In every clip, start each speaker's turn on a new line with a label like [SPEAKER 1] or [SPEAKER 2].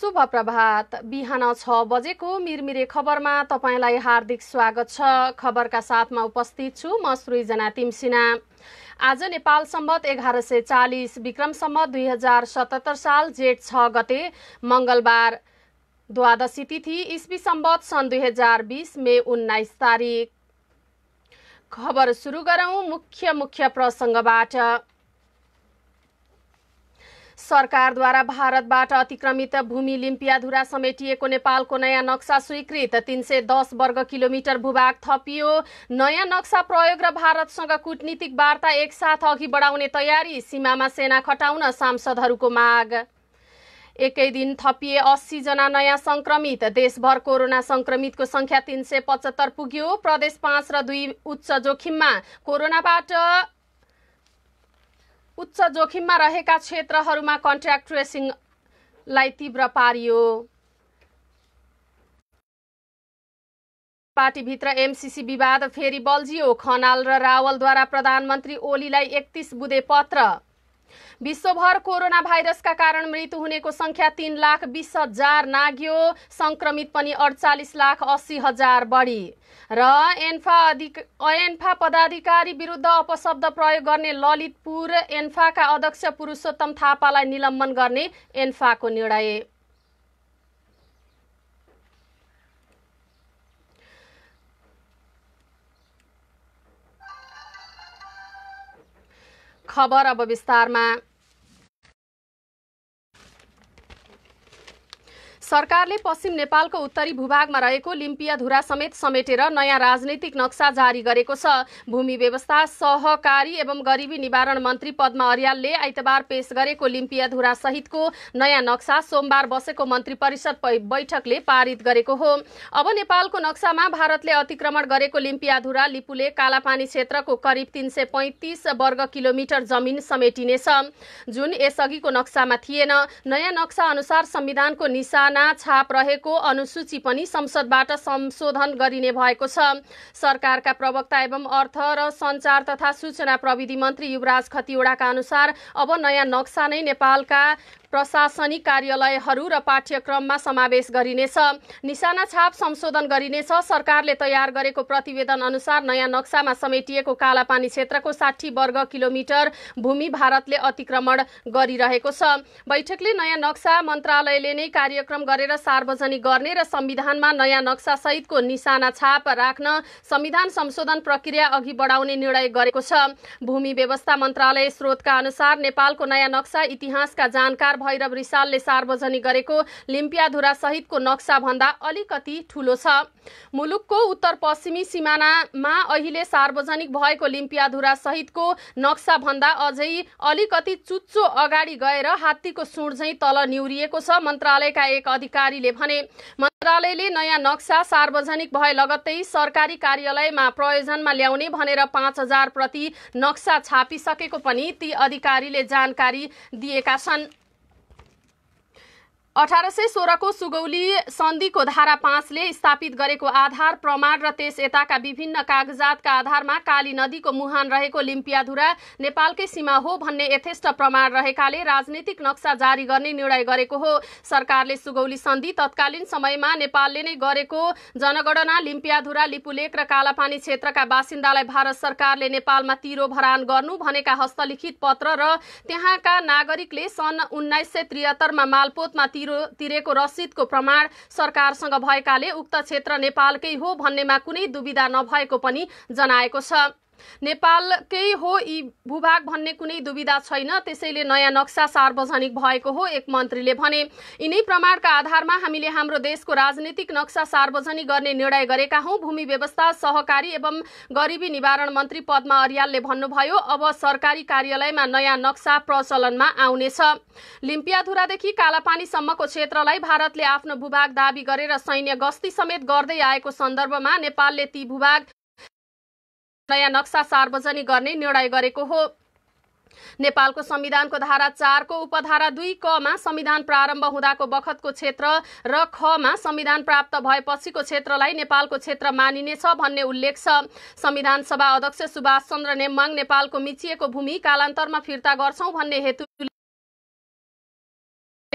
[SPEAKER 1] शुभ प्रभात। बिहान 6 बजेको मिरमिरे खबरमा तपाईलाई हार्दिक स्वागत छ। खबरका साथमा उपस्थित छु म सृजना तिमसिना। आज नेपाल सम्वत 1140 विक्रम सम्वत 2077 साल जेठ 6 गते मंगलबार द्वादशी तिथि ईस्वी सम्वत सन् 2020 मे 19 तारिक। खबर सुरु गरौं मुख्य प्रसंगबाट। सरकारद्वारा भारतबाट अतिक्रमित भूमि लिम्पियाधुरा समेटिएको नेपालको नयाँ नक्सा स्वीकृत। 310 वर्ग किलोमिटर भूभाग थपियो। नयाँ नक्सा प्रयोग र भारतसँग कूटनीतिक वार्ता एकसाथ अघि बढाउने तयारी। सीमामा सेना खटाउन सांसदहरूको माग। एकै दिन थपिए 80 जना नयाँ संक्रमित। देशभर कोरोना संक्रमितको संख्या 375 पुग्यो। प्रदेश 5 र 2 उच्च जोखिममा रहेका क्षेत्रहरूमा कन्ट्याक्ट ट्रेसिङलाई तीव्र पारियो। पार्टीभित्र एमसीसी विवाद फेरि बल्झियो। खनाल र रावलद्वारा प्रधानमन्त्री ओलीलाई 31 बुँदे पत्र। विश्वभर कोरोना भाइरसका कारण मृत्यु हुनेको संख्या 3,20,000 नाग्यो। संक्रमित पनि 48,80,000 बढी। र एन्फा पदाधिकारी विरुद्ध अपशब्द प्रयोग गर्ने ललितपुर एन्फाका अध्यक्ष पुरुषोत्तम थापालाई निलम्बन गर्ने एन्फाको निर्णय। खबर अब विस्तारमा। सरकारले पश्चिम नेपालको उत्तरी भूभागमा रहेको लिम्पियाधुरा समेटेर नयाँ राजनीतिक नक्सा जारी गरेको छ। भूमि व्यवस्था सहकारी एवं गरिबी निवारण मन्त्री पद्मा अर्यालले आइतबार पेश गरेको लिम्पियाधुरा सहितको नयाँ नक्सा सोमबार बसेको मन्त्री परिषद बैठकले पारित गरेको हो। अब नेपालको नक्सामा भारतले अतिक्रमण गरेको लिम्पियाधुरा लिपुले कालापानी क्षेत्रको करिब 335 वर्ग किलोमिटर जमिन समेटिनेछ, जुन यसअघिको नक्सामा थिएन। नयाँ नक्सा अनुसार संविधानको निशाना छाप रहेको अनुसूची पनि संसदबाट संशोधन गरिने भएको छ। सरकारका प्रवक्ता एवं अर्थ र सञ्चार तथा सूचना प्रविधि मन्त्री युवराज खतिवडाका अनुसार अब नयाँ नक्सा नै नेपालका प्रशासनिक कार्यालयहरू र पाठ्यक्रममा समावेश गरिनेछ। निशाना छाप संशोधन गरिनेछ। सरकारले तयार गरेको प्रतिवेदन अनुसार नयाँ नक्सामा समेटिएको कालापानी क्षेत्रको 60 वर्ग किलोमिटर भूमि भारतले अतिक्रमण गरिरहेको छ। बैठकले नयाँ नक्सा मन्त्रालयले नै कार्यक्रम गरेर सार्वजनिक गर्ने र संविधानमा नयाँ नक्सा सहितको निशाना छाप राख्न संविधान संशोधन प्रक्रिया अघि बढाउने निर्णय गरेको छ। भूमि व्यवस्था मन्त्रालय स्रोतका अनुसार नेपालको नयाँ नक्सा इतिहासका जानकार भैरव रिसालले सार्वजनिक गरेको लिम्पियाधुरा सहितको नक्सा भन्दा अलिकति ठूलो छ। मुलुकको उत्तर पश्चिमी सिमानामा अहिले सार्वजनिक भएको लिम्पियाधुरा सहितको नक्सा भन्दा अझै अलिकति चुच्चो अगाडि गएर हात्तीको सुँड झैं तल निउरिएको छ। मन्त्रालयका एक अधिकारीले भने मन्त्रालयले नयाँ नक्सा सार्वजनिक भए लगत्तै सरकारी कार्यालयमा प्रयोजनमा ल्याउने भनेर 5,000 प्रति नक्सा छापिसकेको पनि ती अधिकारीले जानकारी दिएका छन्। 1816 को सुगौली सन्धिको धारा 5 ले स्थापित गरेको आधार प्रमाण र त्यस यताका विभिन्न कागजातका आधारमा काली नदीको मुहान रहेको लिम्पियाधुरा नेपालकै सीमा हो भन्ने यथेष्ट प्रमाण रहेकाले राजनीतिक नक्सा जारी गर्ने निर्णय गरेको हो। सरकारले सुगौली सन्धि तत्कालीन समयमा नेपालले नै गरेको जनगणना लिम्पियाधुरा लिपुलेक र कालापानी क्षेत्रका बासिन्दालाई भारत सरकारले नेपालमा तिरो भरान गर्नु भनेका हस्तलिखित पत्र र त्यहाँका नागरिकले सन् 1973 मा मालपोतमा तिरेको रसिदको प्रमाण सरकारसँग भएकाले उक्त क्षेत्र नेपालकै हो भन्नेमा कुनै दुविधा नभएको पनि जनाएको छ। नेपालकै हो यी भूभाग भन्ने कुनै दुविधा छैन, त्यसैले नयाँ नक्सा सार्वजनिक भएको हो, एक मन्त्रीले भने। यिनै प्रमाणका आधारमा हामीले हाम्रो देशको राजनीतिक नक्सा सार्वजनिक गर्ने निर्णय गरेका हौं। भूमि व्यवस्था सहकारी एवं गरिबी निवारण मन्त्री पद्मा अर्यालले भन्नुभयो, अब सरकारी कार्यालयमा नयाँ नक्सा प्रचलनमा आउनेछ। लिम्पियाधुरादेखि कालापानीसम्मको क्षेत्रलाई भारतले आफ्नो भूभाग दाबी गरेर सैन्य गस्ती समेत गर्दै आएको सन्दर्भमा नेपालले ती भूभाग नयाँ नक्सा सार्वजनिक गर्ने निर्णय गरेको हो। नेपालको संविधानको धारा 4 को उपधारा 2 क मा संविधान प्रारम्भ हुँदाको बखतको क्षेत्र र ख मा संविधान प्राप्त भएपछिको क्षेत्रलाई नेपालको क्षेत्र मानिनेछ भन्ने उल्लेख छ। संविधान सभा अध्यक्ष सुभाष चन्द्र नेम्बाङ नेपालको मिचिएको भूमि कालान्तरमा फिर्ता गर्छौं भन्ने हेतुले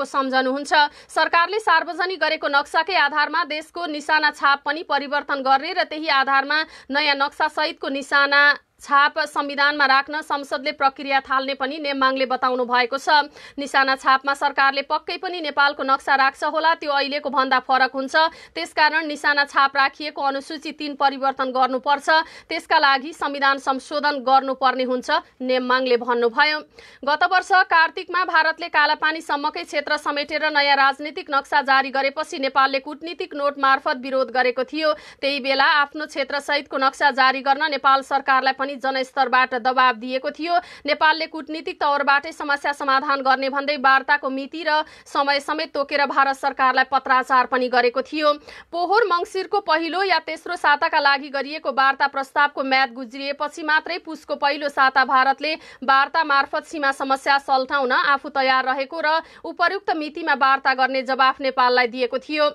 [SPEAKER 1] सम्झनुहुन्छ। सरकारले सार्वजनिक गरेको नक्साकै आधारमा देशको निशाना छाप पनि परिवर्तन गर्ने र त्यही आधारमा नयाँ नक्सा सहितको निशाना छाप संविधानमा राख्न संसदले प्रक्रिया थाल्ने पनि नेमाङले बताउनु भएको छ। निशाना छापमा सरकारले पक्कै पनि नेपालको नक्सा राख्छ होला, त्यो अहिलेको भन्दा फरक हुन्छ। त्यसकारण निशाना छाप राखिएको अनुसूची 3 परिवर्तन गर्नुपर्छ। त्यसका लागि संविधान संशोधन गर्नुपर्ने हुन्छ, नेमाङले भन्नुभयो। गत वर्ष कार्तिकमा भारतले कालापानीसम्मकै क्षेत्र समेटेर नयाँ राजनीतिक नक्सा जारी गरेपछि नेपालले कूटनीतिक नोट मार्फत विरोध गरेको थियो। त्यही बेला आफ्नो क्षेत्रसहितको नक्सा जारी गर्न नेपाल सरकारलाई जनस्तरबाट दबाब दिएको थियो। नेपालले कूटनीतिक तौरबाटै समस्या समाधान गर्ने भन्दै वार्ताको मिति र समय समेत तोकेर भारत सरकारलाई पत्राचार पनि गरेको थियो। पोहोर मङ्सिरको पहिलो या तेस्रो साताका लागि गरिएको वार्ता प्रस्तावको म्याद गुज्रिएपछि मात्रै पुसको पहिलो साता भारतले वार्ता मार्फत सीमा समस्या सल्टाउन आफू तयार रहेको र उपयुक्त मितिमा वार्ता गर्ने जवाफ नेपाललाई दिएको थियो।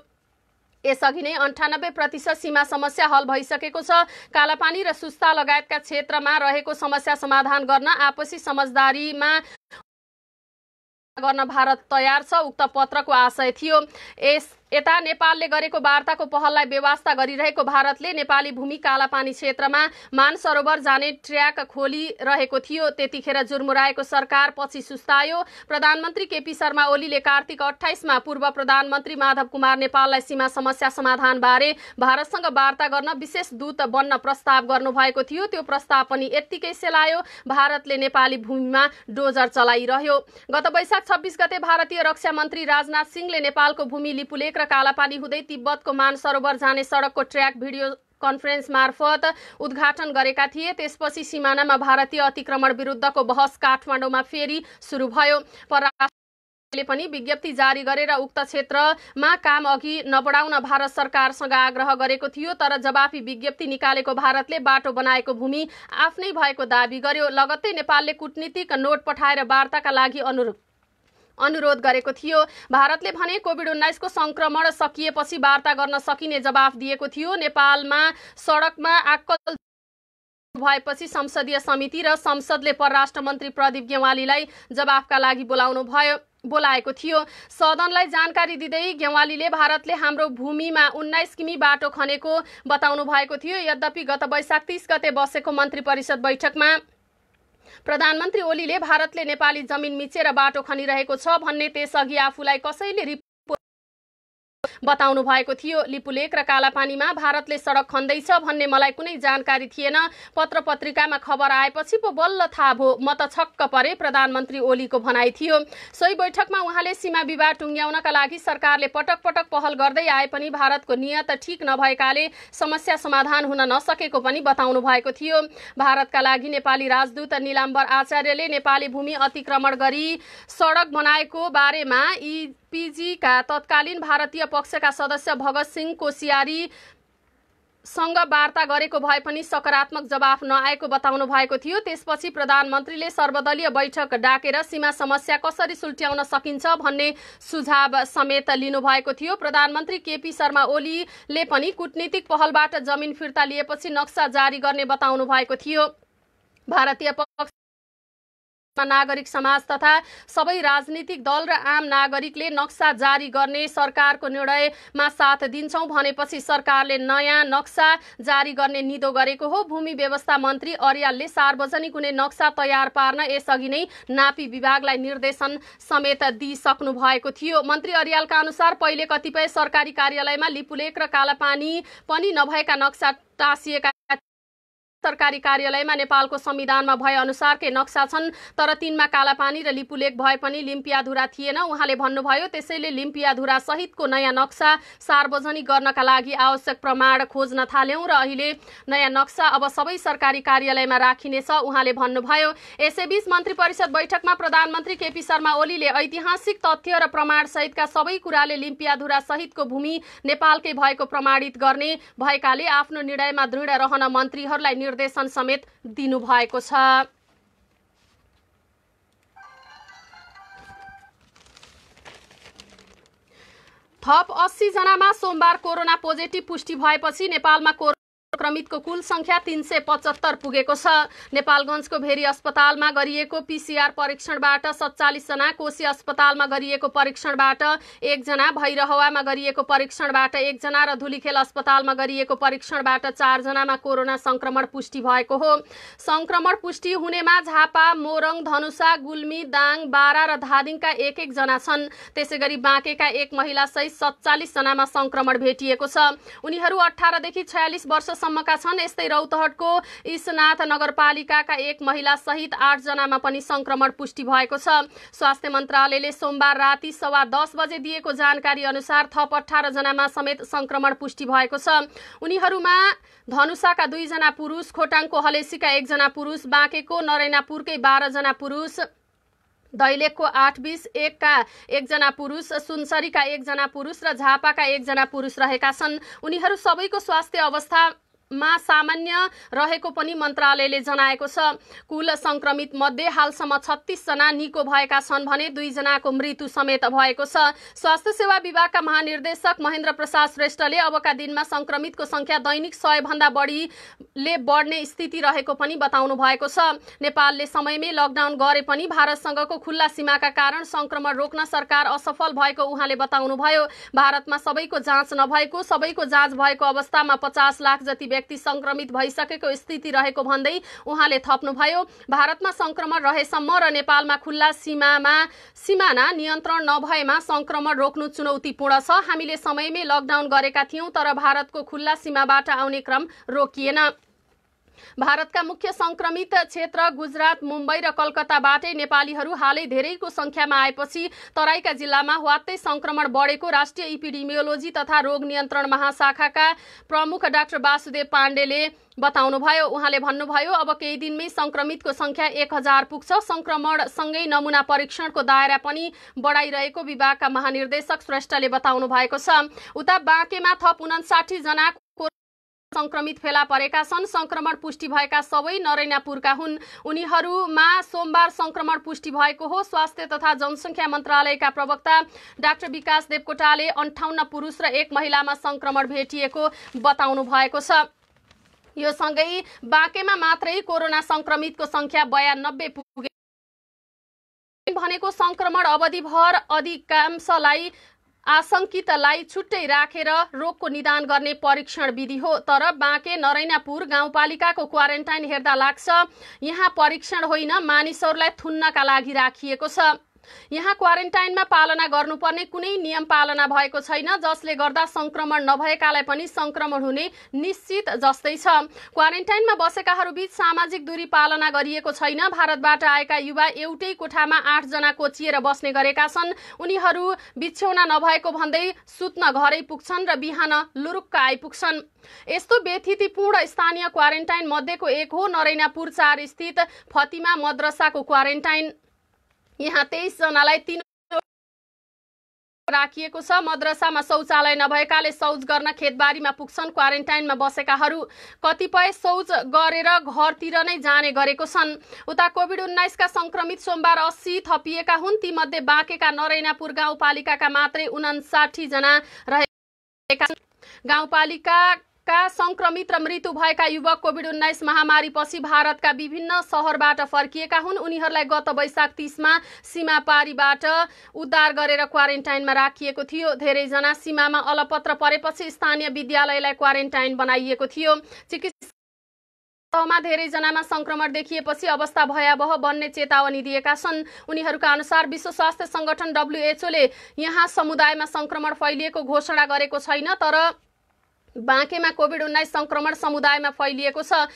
[SPEAKER 1] यसअघि नै 98% सीमा समस्या हल भइसकेको छ। कालापानी र सुस्ता लगायतका क्षेत्रमा रहेको समस्या समाधान गर्न आपसी समझदारीमा गर्न भारत तयार छ, उक्त पत्रको आशय थियो। यता नेपालले गरेको वार्ताको पहललाई बेवास्ता गरिरहेको भारतले नेपाली भूमि कालापानी क्षेत्रमा मानसरोवर जाने ट्र्याक खोलिरहेको थियो। त्यतिखेर जुर्मुराएको सरकार पछि सुस्तायो। प्रधानमन्त्री केपी शर्मा ओलीले कार्तिक 28 मा पूर्व प्रधानमन्त्री माधव कुमार नेपाललाई सीमा समस्या समाधानबारे भारतसँग वार्ता गर्न विशेष दूत बन्न प्रस्ताव गर्नुभएको थियो। त्यो प्रस्ताव पनि यत्तिकै सेलायो। भारतले नेपाली भूमिमा डोजर चलाइरह्यो। गत वैशाख 26 गते भारतीय रक्षा मन्त्री राजनाथ सिंहले नेपालको भूमि लिपुलेक र कालापानी हुँदै तिब्बतको मानसरोवर जाने सडकको ट्र्याक भिडियो कन्फरेन्स मार्फत उद्घाटन गरेका थिए। त्यसपछि सिमानामा भारतीय अतिक्रमण विरुद्धको बहस काठमाडौँमा फेरि सुरु भयो। परराष्ट्रले पनि विज्ञप्ति जारी गरेर उक्त क्षेत्रमा काम अघि नबढाउन भारत सरकारसँग आग्रह गरेको थियो। तर जवाफी विज्ञप्ति निकालेको भारतले बाटो बनाएको भूमि आफ्नै भएको दाबी गर्यो। लगत्तै नेपालले कूटनीतिक नोट पठाएर वार्ताका लागि अनुरोध गरेको थियो। भारतले भने कोभिड-19 को संक्रमण सकिएपछि वार्ता गर्न सकिने जवाफ दिएको थियो। नेपालमा सडकमा आक्कल भएपछि संसदीय समिति र संसदले परराष्ट्र मन्त्री प्रदीप गेवालीलाई जवाफका लागि बोलाएको थियो। सदनलाई जानकारी दिँदै गेवालीले भारतले हाम्रो भूमिमा 19 किमी बाटो खनेको बताउनु भएको थियो। यद्यपि गत वैशाख 30 गते बसेको मन्त्री परिषद बैठकमा प्रधानमन्त्री ओलीले भारतले नेपाली जमिन मिचेर बाटो खनिरहेको छ भन्ने त्यसअघि आफूलाई कसैले बताउनु भएको थियो। लिपुलेक र कालापानीमा भारतले सडक खन्दैछ भन्ने मलाई कुनै जानकारी थिएन। पत्र पत्रिकामा खबर आएपछि पो बल्ल थाहा भयो। म त छक्क परे, प्रधानमन्त्री ओलीको भनाइ थियो। सोही बैठकमा उहाँले सीमा विवाद टुङ्ग्याउनका लागि सरकारले पटक पटक पहल गर्दै आए पनि भारतको नियत ठिक नभएकाले समस्या समाधान हुन नसकेको पनि बताउनु भएको थियो। भारतका लागि नेपाली राजदूत नीलाम्बर आचार्यले नेपाली भूमि अतिक्रमण गरी सडक बनाएको बारेमा पीजी का तत्कालीन भारतीय पक्षका सदस्य भगत सिंह कोसियारी सँग वार्ता गरेको भए पनि सकारात्मक जवाफ नआएको बताउनु भएको थियो। त्यसपछि प्रधानमन्त्रीले सर्वदलीय बैठक डाकेर सीमा समस्या कसरी सुल्ट्याउन सकिन्छ भन्ने सुझाव समेत लिनुभएको थियो। प्रधानमन्त्री केपी शर्मा ओलीले पनि कूटनीतिक पहलबाट जमिन फिर्ता लिएपछि नक्सा जारी गर्ने बताउनु भएको थियो। भारतीय पक्ष नागरिक समाज तथा सबै राजनीतिक दल र आम नागरिकले नक्सा जारी गर्ने सरकारको निर्णयमा साथ दिन्छौं भनेपछि सरकारले नयाँ नक्सा जारी गर्ने निदो गरेको हो। भूमि व्यवस्था मन्त्री अर्यालले सार्वजनिक हुने नक्सा तयार पार्न यसअघि नै नापी विभागलाई निर्देशन समेत दिइसक्नु भएको थियो। मन्त्री अर्यालका अनुसार पहिले कतिपय सरकारी कार्यालयमा लिपुलेक र कालापानी पनि नभएका नक्सा टाँसिएका सरकारी कार्यालयमा नेपालको संविधानमा भए अनुसारकै नक्सा छन्, तर तिनमा कालापानी र लिपुलेक भए पनि लिम्पियाधुरा थिएन। उहाँले भन्नुभयो त्यसैले लिम्पियाधुरा सहितको नयाँ नक्सा सार्वजनिक गर्नका लागि आवश्यक प्रमाण खोज्न थाल्यौं र अहिले नयाँ नक्सा अब सबै सरकारी कार्यालयमा राखिनेछ उहाँले भन्नुभयो। यसैबीच मन्त्री परिषद बैठकमा प्रधानमन्त्री केपी शर्मा ओलीले ऐतिहासिक तथ्य र प्रमाण सहितका सबै कुराले लिम्पियाधुरा सहितको भूमि नेपालकै भएको प्रमाणित गर्ने भएकाले आफ्नो निर्णयमा दृढ रहन मन्त्रीहरूलाई निर्देशन समेत दिनुभएको छ। थप 80 जनामा सोमबार कोरोना पोजिटिभ पुष्टि भएपछि नेपालमा संक्रमितको कुल संख्या 375 पुगेको छ। नेपालगञ्जको भेरी अस्पतालमा गरिएको PCR परीक्षणबाट 47 जना, कोशी अस्पतालमा गरिएको परीक्षणबाट 1 जना, भैरहवामा गरिएको परीक्षणबाट 1 जना र धुलीखेल अस्पतालमा गरिएको परीक्षणबाट 4 जनामा कोरोना संक्रमण पुष्टि भएको हो। संक्रमण पुष्टि हुनेमा झापा, मोरङ, धनुषा, गुल्मी, दाङ, बारा र धादिङका 1-1 जना छन्। त्यसैगरी बाँकेका 1 महिला सहित 47 जनामा संक्रमण भेटिएको छ। उनीहरू 18 देखि 46 वर्षसम्मका छन्। यस्तै रौतहटको ईशनाथ नगरपालिकाका 1 महिला सहित 8 जनामा पनि संक्रमण पुष्टि भएको छ। स्वास्थ्य मन्त्रालयले सोमबार राति 10:15 बजे दिएको जानकारी अनुसार थप 18 जनामा समेत संक्रमण पुष्टि भएको छ। उनीहरूमा धनुषाका 2 जना पुरुष, खोटाङको हलेसीका 1 जना पुरुष, बाँकेको नरैनापुरकै 12 जना पुरुष, दैलेखको 8-20 1का 1 जना पुरुष, सुनसरीका 1 जना पुरुष र झापाका 1 जना पुरुष रहेका छन्। उनीहरू सबैको स्वास्थ्य अवस्थामा सामान्य रहेको पनि मन्त्रालयले जनाएको छ। कुल संक्रमित मध्ये हालसम्म 36 जना निको भएका छन् भने 2 जनाको मृत्यु समेत भएको छ। स्वास्थ्य सेवा विभागका महानिर्देशक महेन्द्र प्रसाद श्रेष्ठले अबका दिनमा संक्रमितको संख्या दैनिक 100 भन्दा बढीले बढ्ने स्थिति रहेको पनि बताउनु भएको छ। नेपालले समयमै लकडाउन गरे पनि भारतसँगको खुल्ला सीमाका कारण संक्रमण रोक्न सरकार असफल भएको उहाँले बताउनुभयो। भारतमा सबैको जाँच नभएको, सबैको जाँच भएको अवस्थामा 50 लाख जति व्यक्ति संक्रमित भइसकेको स्थिति रहेको भन्दै उहाँले थप्नुभयो, भारतमा संक्रमण रहेसम्म र नेपालमा खुल्ला सीमाना नियन्त्रण नभएमा संक्रमण रोक्नु चुनौतीपूर्ण छ। हामीले समयमै लकडाउन गरेका थियौं तर भारतको खुल्ला सीमाबाट आउने क्रम रोकिएन। भारतका मुख्य संक्रमित क्षेत्र गुजरात, मुम्बई र कलकत्ताबाटै नेपालीहरू हालै धेरैको संख्यामा आएपछि तराईका जिल्लामा ह्वात्तै संक्रमण बढेको राष्ट्रिय इपिडेमियोलोजी तथा रोग नियन्त्रण महाशाखाका प्रमुख डाक्टर वासुदेव पाण्डेले बताउनुभयो। उहाँले भन्नुभयो, अब केही दिनमै संक्रमितको संख्या 1000 पुग्छ। संक्रमणसँगै नमुना परीक्षणको दायरा पनि बढाइरहेको विभागका महानिर्देशक श्रेष्ठले बताउनु भएको छ। उता बाँकेमा थप 59 जना संक्रमित फेला परेका छन्। संक्रमण पुष्टि भएका सबै नरैनापुरका हुन्। उनीहरूमा सोमबार संक्रमण पुष्टि भएको हो। स्वास्थ्य तथा जनसंख्या मन्त्रालयका प्रवक्ता डाक्टर विकास देवकोटाले 58 पुरुष र 1 महिलामा संक्रमण भेटिएको बताउनु भएको छ। यो सँगै बाँकेमा मात्रै कोरोना संक्रमितको संख्या 92 पुगे भनेको संक्रमण अवधिभर अधिकांशलाई आशंकितलाई छुट्टै राखेर रोगको निदान गर्ने परीक्षण विधि हो। तर बाँके नरैनापुर गाउँपालिकाको क्वारेन्टाइन हेर्दा लाग्छ यहाँ परीक्षण होइन, मानिसहरूलाई थुन्नका लागि राखिएको छ। यहाँ क्वारेन्टाइनमा पालना गर्नुपर्ने कुनै नियम पालना भएको छैन, जसले गर्दा संक्रमण नभएकालाई पनि संक्रमण हुने निश्चित जस्तै छ। क्वारेन्टाइनमा बसेकाहरूबीच सामाजिक दूरी पालना गरिएको छैन। भारतबाट आएका युवा एउटै कोठामा 8 जना कोचिएर बस्ने गरेका छन्। उनीहरू बिछ्यौना नभएको भन्दै सुत्न घरै पुग्छन् र बिहान लुरुक्क आइपुग्छन्। यस्तो व्यथितिपूर्ण स्थानीय क्वारेन्टाइन मध्येको एक हो नरैनापुर 4 स्थित फतिमा मद्रसाको क्वारेन्टाइन। यहाँ 23 जनालाई 3 राखिएको छ। मद्रसामा शौचालय नभएकाले शौच गर्न खेतबारीमा पुग्छन्। क्वारेन्टाइनमा बसेकाहरू कतिपय शौच गरेर घरतिर नै जाने गरेको छन्। उता कोभिड-19 का संक्रमित सोमबार 80 थपिएका हुन्। तीमध्ये बाँकेका नरैनापुर गाउँपालिकाका मात्रै 59 जना रहेका छन्। गाउँपालिकाका संक्रमित र मृत्यु भएका युवक कोभिड-19 महामारीपछि भारतका विभिन्न शहरबाट फर्किएका हुन्। उनीहरूलाई गत वैशाख 30 मा सीमा पारीबाट उद्धार गरेर क्वारेन्टाइनमा राखिएको थियो। धेरैजना सीमामा अलपत्र परेपछि स्थानीय विद्यालयलाई क्वारेन्टाइन बनाइएको थियो। चिकित्सामा धेरैजनामा संक्रमण देखिएपछि अवस्था भयावह बन्ने चेतावनी दिएका छन्। उनीहरूका अनुसार विश्व स्वास्थ्य संगठन WHO ले यहाँ समुदायमा संक्रमण फैलिएको घोषणा गरेको छैन, तर बाँकेमा कोभिड-19 संक्रमण समुदायमा फैलिएको छ।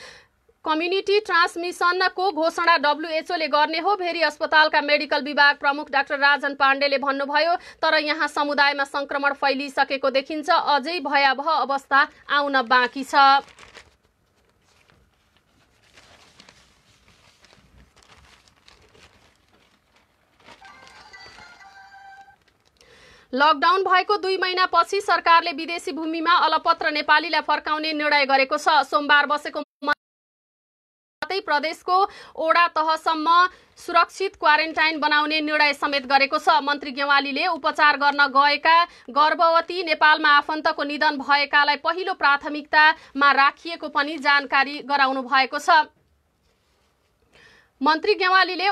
[SPEAKER 1] कम्युनिटी ट्रान्समिसनको घोषणा WHO ले गर्ने हो। भेरी अस्पतालका मेडिकल विभाग प्रमुख डाक्टर राजन पाण्डेले भन्नुभयो, तर यहाँ समुदायमा संक्रमण फैलिसकेको देखिन्छ। अझै भयावह अवस्था आउन बाँकी छ। लकडाउन भएको 2 महिनापछि सरकारले विदेशी भूमिमा अलपत्र नेपालीलाई फर्काउने निर्णय गरेको छ। सोमबार बसेको प्रदेशको ओडा तहसम्म सुरक्षित क्वारेन्टाइन बनाउने निर्णय समेत गरेको छ। मन्त्री गेवालीले उपचार गर्न गएका गर्भवती नेपालमा आफन्तको निधन भएकालाई पहिलो प्राथमिकतामा राखिएको पनि जानकारी गराउनु भएको छ। मन्त्री गेवालीले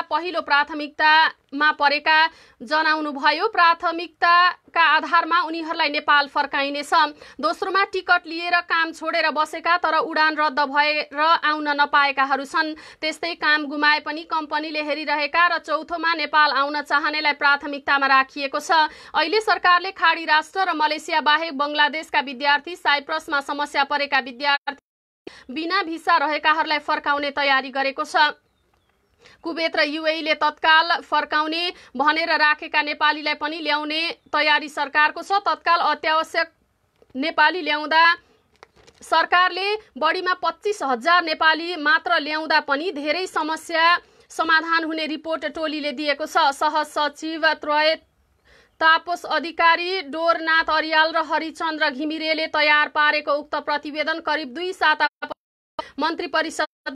[SPEAKER 1] पहिलो प्राथमिकतामा परेका जनाउनुभयो। प्राथमिकताका आधारमा उनीहरूलाई नेपाल फर्काइनेछ। दोस्रोमा टिकट लिएर काम छोडेर बसेका तर उडान रद्द भएर आउन नपाएकाहरू छन्। त्यस्तै काम गुमाए पनि कम्पनीले हेरिरहेका र चौथोमा नेपाल आउन चाहनेलाई प्राथमिकतामा राखिएको छ। अहिले सरकारले खाडी राष्ट्र र मलेसिया बाहेक बङ्गलादेशका विद्यार्थी, साइप्रसमा समस्या परेका विद्यार्थी, बिना भिसा रहेकाहरूलाई फर्काउने तयारी गरेको छ। कुवेत र युएईले तत्काल फर्काउने भनेर राखेका नेपालीलाई पनि ल्याउने तयारी सरकारको छ। तत्काल अत्यावश्यक नेपाली ल्याउँदा सरकारले बढीमा 25,000 नेपाली मात्र ल्याउँदा पनि धेरै समस्या समाधान हुने रिपोर्ट टोलीले दिएको छ। सहसचिव त्रय तापस अधिकारी, डोरनाथ अरियाल र हरिचन्द्र घिमिरेले तयार पारेको उक्त प्रतिवेदन करिब 2 साता मन्त्री परिषद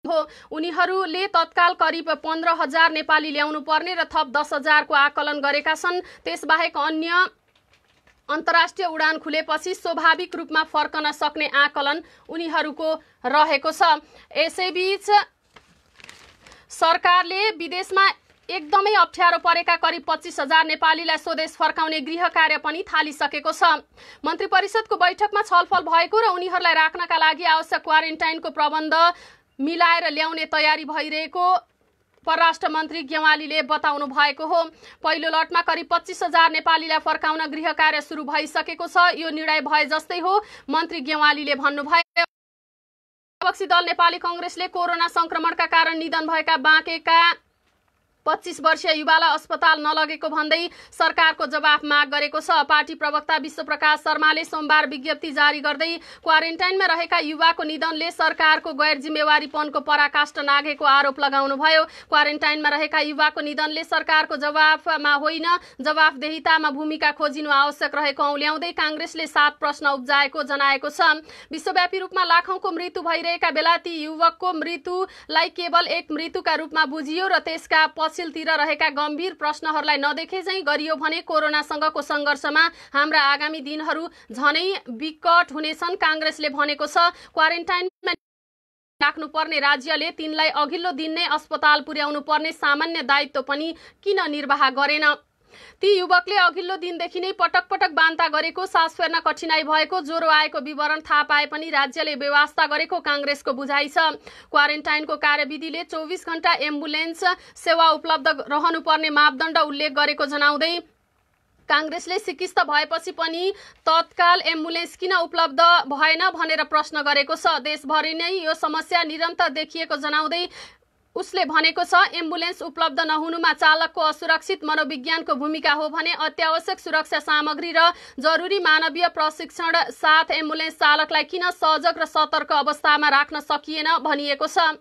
[SPEAKER 1] हो। उनीहरूले तत्काल करिब 15,000 नेपाली ल्याउनु पर्ने र थप 10,000 को आकलन गरेका छन्। त्यसबाहेक अन्य अन्तर्राष्ट्रिय उडान खुलेपछि स्वाभाविक रूपमा फर्कन सक्ने आकलन उनीहरूको रहेको छ। यसैबीच सरकारले विदेशमा एकदमै अप्ठ्यारो परेका करिब 25,000 नेपालीलाई स्वदेश फर्काउने गृह कार्य पनि थालिसकेको छ। मन्त्री परिषदको बैठकमा छलफल भएको र उनीहरूलाई राख्नका लागि आवश्यक क्वारेन्टाइनको प्रबन्ध मिलाएर ल्याउने तयारी भइरहेको परराष्ट्र मन्त्री गेवालीले बताउनु भएको हो। पहिलो लटमा करिब 25,000 नेपालीलाई फर्काउन गृह कार्य सुरु भइसकेको छ। यो निर्णय भए जस्तै हो, मन्त्री गेवालीले भन्नुभयो। विपक्षी दल नेपाली कांग्रेसले कोरोना संक्रमणका कारण निधन भएका बाँकेका 25 वर्षीय युवालाई अस्पताल नलगेको भन्दै सरकारको जवाफ माग गरेको छ। पार्टी प्रवक्ता विश्वप्रकाश शर्माले सोमबार विज्ञप्ति जारी गर्दै क्वारेन्टाइनमा रहेका युवाको निधनले सरकारको गैर जिम्मेवारीपनको पराकाष्ठ नाघेको आरोप लगाउनुभयो। क्वारेन्टाइनमा रहेका युवाको निधनले सरकारको जवाफमा होइन, जवाफदेहितामा भूमिका खोजिनु आवश्यक रहेको औल्याउँदै कांग्रेसले 7 प्रश्न उब्जाएको जनाएको छ। विश्वव्यापी रूपमा लाखौंको मृत्यु भइरहेका बेला ती युवकको मृत्युलाई केवल एक मृत्युका रूपमा बुझियो र त्यसका पछिल्तिर रहेका गम्भीर प्रश्नहरूलाई नदेखे झैं गरियो भने कोरोनासँगको सङ्घर्षमा हाम्रा आगामी दिनहरू झनै विकट हुनेछन्। कांग्रेसले भनेको छ, क्वारेन्टाइनमा राख्नुपर्ने राज्यले तिनलाई अघिल्लो दिन नै अस्पताल पुर्याउनु पर्ने सामान्य दायित्व पनि किन निर्वाह गरेन? ती युवकले अघिल्लो दिनदेखि नै पटक पटक बान्ता गरेको, सास फेर्न कठिनाई भएको, ज्वरो आएको विवरण थाहा पाए पनि राज्यले व्यवस्था गरेको कांग्रेसको बुझाइ छ। क्वारेन्टाइनको कार्यविधिले 24 घण्टा एम्बुलेन्स सेवा उपलब्ध रहनुपर्ने मापदण्ड उल्लेख गरेको जनाउँदै कांग्रेसले सिकिस्त भएपछि पनि तत्काल एम्बुलेन्स किन उपलब्ध भएन भनेर प्रश्न गरेको छ। देशभरि नै यो समस्या निरन्तर देखिएको जनाउँदै उसले भनेको छ, एम्बुलेन्स उपलब्ध नहुनुमा चालकको असुरक्षित मनोविज्ञानको भूमिका हो भने अत्यावश्यक सुरक्षा सामग्री र जरुरी मानवीय प्रशिक्षण साथ एम्बुलेन्स चालकलाई किन सजग र सतर्क अवस्थामा राख्न सकिएन भनिएको छ।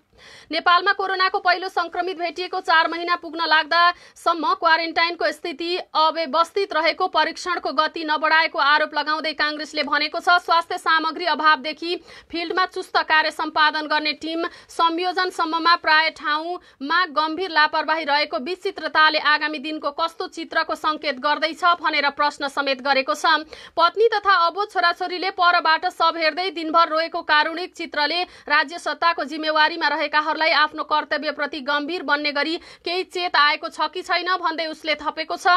[SPEAKER 1] नेपालमा कोरोनाको पहिलो संक्रमित भेटिएको 4 महिना पुग्न लाग्दासम्म क्वारेन्टाइनको स्थिति अव्यवस्थित रहेको, परीक्षणको गति नबढाएको आरोप लगाउँदै कांग्रेसले भनेको छ, स्वास्थ्य सामग्री अभावदेखि फिल्डमा चुस्त कार्य सम्पादन गर्ने टिम संयोजनसम्ममा प्राय ठाउँमा गम्भीर लापरवाही रहेको विचित्रताले आगामी दिनको कस्तो चित्रको संकेत गर्दैछ भनेर प्रश्न समेत गरेको छ। पत्नी तथा अबोध छोराछोरीले परबाट सब हेर्दै दिनभर रोएको कारुणिक चित्रले राज्य सत्ताको जिम्मेवारीमा रहेकाहरूलाई आफ्नो कर्तव्यप्रति गम्भीर बन्ने गरी केही चेत आएको छ कि छैन भन्दै उसले थपेको छ,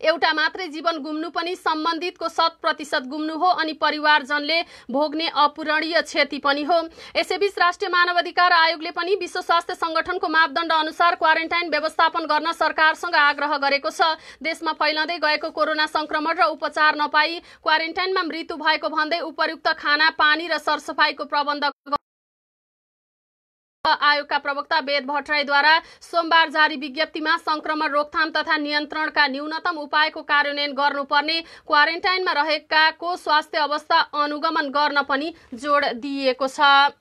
[SPEAKER 1] एउटा मात्रै जीवन गुम्नु पनि सम्बन्धितको 100% गुम्नु हो अनि परिवारजनले भोग्ने अपूरणीय क्षति पनि हो। यसैबीच राष्ट्रिय मानवाधिकार आयोगले पनि विश्व स्वास्थ्य संगठनको मापदण्ड अनुसार क्वारेन्टाइन व्यवस्थापन गर्न सरकारसँग आग्रह गरेको छ। देशमा फैलँदै गएको कोरोना संक्रमण र उपचार नपाई क्वारेन्टाइनमा मृत्यु भएको भन्दै उपयुक्त खाना, पानी र सरसफाईको प्रबन्ध आयोगका प्रवक्ता वेद भट्टराईद्वारा सोमबार जारी विज्ञप्तिमा संक्रमण रोकथाम तथा नियन्त्रणका न्यूनतम उपायको कार्यान्वयन गर्नुपर्ने, क्वारेन्टाइनमा रहेकाको स्वास्थ्य अवस्था अनुगमन गर्न पनि जोड दिएको छ।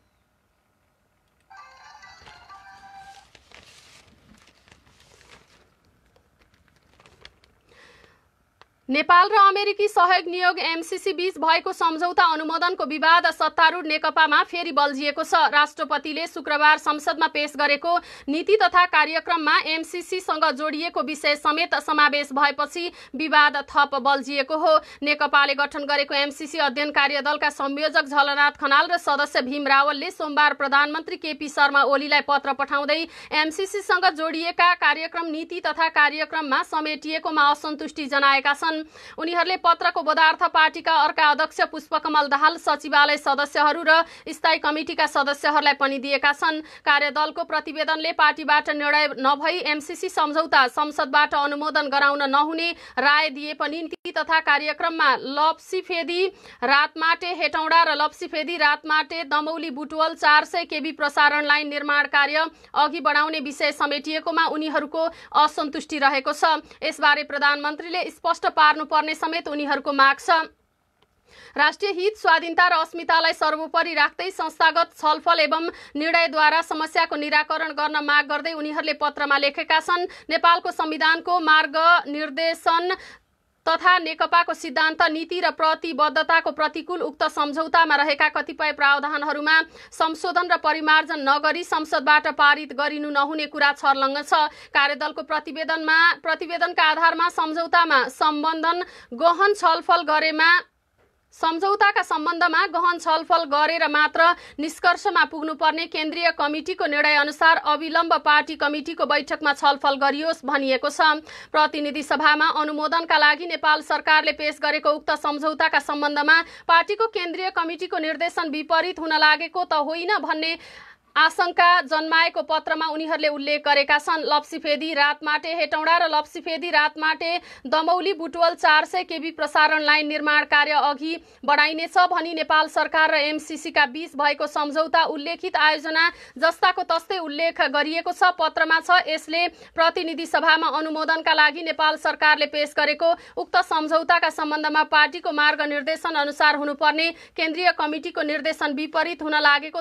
[SPEAKER 1] नेपाल र अमेरिकी सहयोग नियोग एमसीसी बीच भएको सम्झौता अनुमोदनको विवाद सत्तारूढ नेकपामा फेरि बल्झिएको छ। राष्ट्रपतिले शुक्रबार संसदमा पेश गरेको नीति तथा कार्यक्रममा एमसीसीसँग जोडिएको विषय समेत समावेश भएपछि विवाद थप बल्झिएको हो। नेकपाले गठन गरेको एमसीसी अध्ययन कार्यदलका संयोजक झलनाथ खनाल र सदस्य भीम रावलले सोमबार प्रधानमन्त्री केपी शर्मा ओलीलाई पत्र पठाउँदै एमसीसीसँग जोडिएका कार्यक्रम नीति तथा कार्यक्रममा समेटिएकोमा असन्तुष्टि जनाएका छन्। उनीहरूले पत्रको बदार्थ पार्टीका अर्का अध्यक्ष पुष्पकमल दाहाल, सचिवालय सदस्यहरू र स्थायी कमिटिका सदस्यहरूलाई पनि दिएका छन्। कार्यदलको प्रतिवेदनले पार्टीबाट निर्णय नभई एमसीसी सम्झौता संसदबाट अनुमोदन गराउन नहुने राय दिए पनि नीति तथा कार्यक्रममा लप्सीफेदी रातमाटे हेटौँडा र लप्सीफेदी रातमाटे दमौली बुटवल 400 केबी प्रसारण लाइन निर्माण कार्य अघि बढाउने विषय समेटिएकोमा उनीहरूको असन्तुष्टि रहेको छ। यसबारे प्रधानमन्त्रीले स्पष्ट पार्नुपर्ने समेत उनीहरूको माग छ। राष्ट्रिय हित, स्वाधीनता र अस्मितालाई सर्वोपरि राख्दै संस्थागत छलफल एवं निर्णयद्वारा समस्याको निराकरण गर्न माग गर्दै उनीहरूले पत्रमा लेखेका छन्। नेपालको संविधानको मार्ग निर्देशन तथा नेकपाको सिद्धान्त, नीति र प्रतिबद्धताको प्रतिकूल उक्त सम्झौतामा रहेका कतिपय प्रावधानहरूमा संशोधन र परिमार्जन नगरी संसदबाट पारित गरिनु नहुने कुरा छर्लङ्ग छ। कार्यदलको प्रतिवेदनका आधारमा सम्झौताका सम्बन्धमा गहन छलफल गरेर मात्र निष्कर्षमा पुग्नुपर्ने केन्द्रीय कमिटिको निर्णय अनुसार अविलम्ब पार्टी कमिटिको बैठकमा छलफल गरियोस् भनिएको छ। प्रतिनिधि सभामा अनुमोदनका लागि नेपाल सरकारले पेश गरेको उक्त सम्झौताका सम्बन्धमा पार्टीको केन्द्रीय कमिटिको निर्देशन विपरीत हुन लागेको त होइन भन्ने आशंका जन्माएको पत्रमा उनीहरूले उल्लेख गरेका छन्। लप्सीफेदी रातमाटे हेटौँडा र लप्सीफेदी रातमाटे दमौली बुटवल 400 केबी प्रसारण लाइन निर्माण कार्य अघि बढाइनेछ भनी नेपाल सरकार र एमसीसीका बीच भएको सम्झौता उल्लेखित आयोजना जस्ताको तस्तै उल्लेख गरिएको छ। पत्रमा छ, यसले प्रतिनिधि सभामा अनुमोदनका लागि नेपाल सरकारले पेश गरेको उक्त सम्झौताका सम्बन्धमा पार्टीको मार्ग निर्देशन अनुसार हुनुपर्ने केन्द्रीय कमिटिको निर्देशन विपरीत हुन लागेको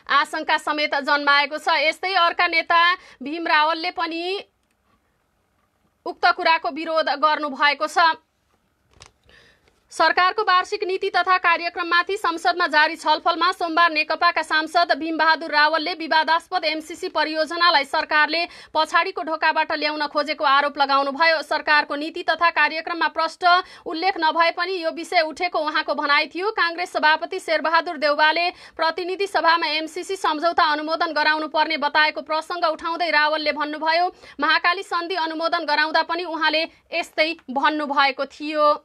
[SPEAKER 1] आशंका समेत जन्माएको छ। यस्तै अर्का नेता भीम रावलले पनि उक्त कुराको विरोध गर्नु भएको छ। सरकारको वार्षिक नीति तथा कार्यक्रममाथि संसदमा जारी छलफलमा सोमबार नेकपाका सांसद भीमबहादुर रावलले विवादास्पद एमसीसी परियोजनालाई सरकारले पछाडिको ढोकाबाट ल्याउन खोजेको आरोप लगाउनुभयो। सरकारको नीति तथा कार्यक्रममा प्रष्ट उल्लेख नभए पनि यो विषय उठेको उहाँको भनाइ थियो। कांग्रेस सभापति शेरबहादुर देउवाले प्रतिनिधि सभामा एमसीसी सम्झौता अनुमोदन गराउनु पर्ने बताएको प्रसङ्ग उठाउँदै रावलले भन्नुभयो, महाकाली सन्धि अनुमोदन गराउँदा पनि उहाँले यस्तै भन्नुभएको थियो।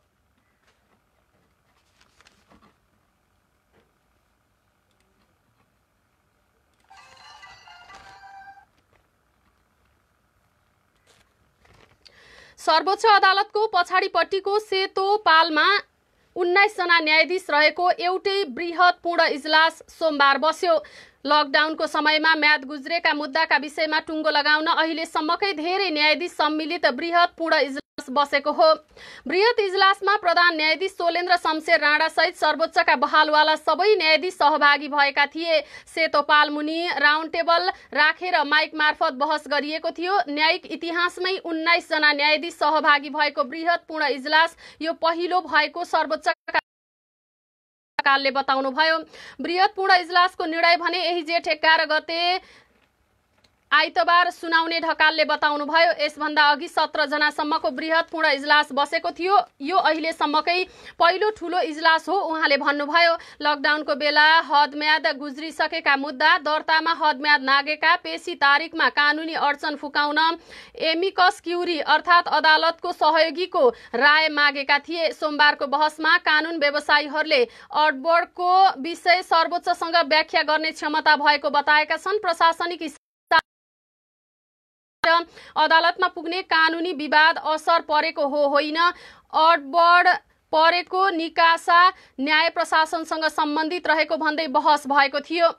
[SPEAKER 1] सर्वोच्च अदालतको पछाडिपट्टिको सेतो पालमा 19 जना न्यायाधीश रहेको एउटै बृहत पूर्ण इजलास सोमबार बस्यो। लकडाउनको समयमा म्याद गुज्रेका मुद्दाका विषयमा टुङ्गो लगाउन अहिलेसम्मकै धेरै न्यायाधीश सम्मिलित बृहत पूर्ण इजलास बसेको हो। बृहत इजलासमा प्रधान न्यायाधीश सोलेन्द्र शमशेर राणा सहित सर्वोच्चका बहालवाला सबै न्यायाधीश सहभागी भएका थिए। सेतो पाल मुनि राउन्ड टेबल राखेर माइक मार्फत बहस गरिएको थियो। न्यायिक इतिहासमै 19 जना न्यायाधीश सहभागी भएको बृहत पूर्ण इजलास यो पहिलो भएको सर्वोच्चका कालले बताउनुभयो। बृहत पूर्ण इजलासको निर्णय भने यही जेठ 11 गते आइतबार सुनाउने ढकालले बताउनुभयो। यसभन्दा अघि 17 जनासम्मको बृहत पूर्ण इजलास बसेको थियो। यो अहिलेसम्मकै पहिलो ठूलो इजलास हो उहाँले भन्नुभयो। लकडाउनको बेला हदम्याद गुज्रिसकेका मुद्दा, दर्तामा हदम्याद नागेका, पेशी तारिखमा कानुनी अडचन फुकाउन एमिकस क्युरी अर्थात् अदालतको सहयोगीको राय मागेका थिए। सोमबारको बहसमा कानुन व्यवसायीहरूले अडबोर्डको विषय सर्वोच्चसँग व्याख्या गर्ने क्षमता भएको बताएका छन्। प्रशासनिक अदालतमा पुग्ने कानुनी विवाद असर परेको होइन, अडबोर्ड परेको निकासा न्याय प्रशासनसँग सम्बन्धित रहेको भन्दै बहस भएको थियो।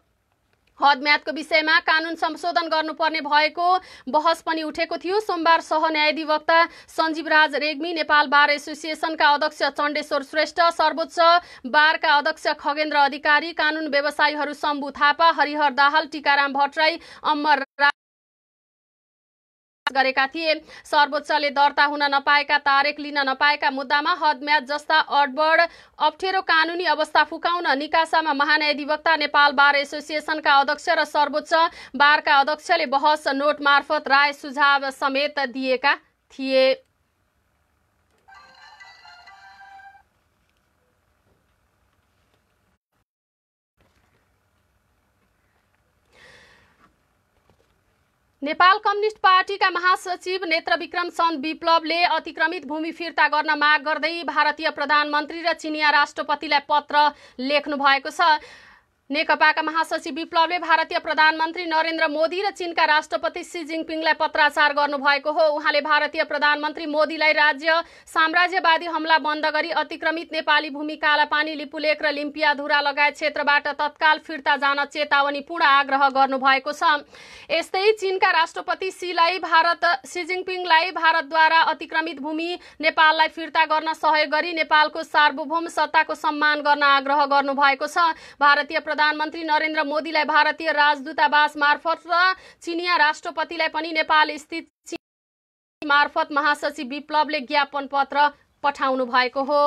[SPEAKER 1] हदम्यादको विषयमा कानुन संशोधन गर्नुपर्ने भएको बहस पनि उठेको थियो। सोमबार सहन्यायाधिवक्ता सञ्जीव राज रेग्मी, नेपाल बार एसोसिएसनका अध्यक्ष चण्डेश्वर श्रेष्ठ, सर्वोच्च बारका अध्यक्ष खगेन्द्र अधिकारी, कानुन व्यवसायीहरू शम्भु थापा, हरिहर दाहाल, टीकाराम भट्टराई, अमर गरेका थिए। सर्वोच्चले दर्ता हुन नपाएका तारिख लिन नपाएका मुद्दामा हदम्याद जस्ता अडबड अप्ठ्यारो कानुनी अवस्था फुकाउन निकासामा महान्यायाधिवक्ता नेपाल बार एसोसिएसनका अध्यक्ष र सर्वोच्च बारका अध्यक्षले बहस नोट मार्फत राय सुझाव समेत दिएका थिए। नेपाल कम्युनिस्ट पार्टीका महासचिव नेत्रविक्रम चन्द विप्लवले अतिक्रमित भूमि फिर्ता गर्न माग गर्दै भारतीय प्रधानमन्त्री र चिनिया राष्ट्रपतिलाई पत्र लेख्नु भएको छ। नेकपाका महासचिव विप्लवले भारतीय प्रधानमन्त्री नरेन्द्र मोदी र चीनका राष्ट्रपति सी जिनपिङलाई पत्राचार गर्नुभएको हो। उहाँले भारतीय प्रधानमन्त्री मोदीलाई राज्य साम्राज्यवादी हमला बन्द गरी अतिक्रमित नेपाली भूमि कालापानी, लिपुलेक र लिम्पियाधुरा लगायत क्षेत्रबाट तत्काल फिर्ता जान चेतावनीपूर्ण आग्रह गर्नुभएको छ। यस्तै चीनका राष्ट्रपति सी जिनपिङलाई भारतद्वारा अतिक्रमित भूमि नेपाललाई फिर्ता गर्न सहयोग गरी नेपालको सार्वभौम सत्ताको सम्मान गर्न आग्रह गर्नुभएको छ। भारतीय प्रधानमन्त्री नरेन्द्र मोदीलाई भारतीय राजदूतावास मार्फत र चिनिया राष्ट्रपतिलाई पनि नेपाल स्थित चीन मार्फत महासचिव विप्लवले ज्ञापन पत्र पठाउनु भएको हो।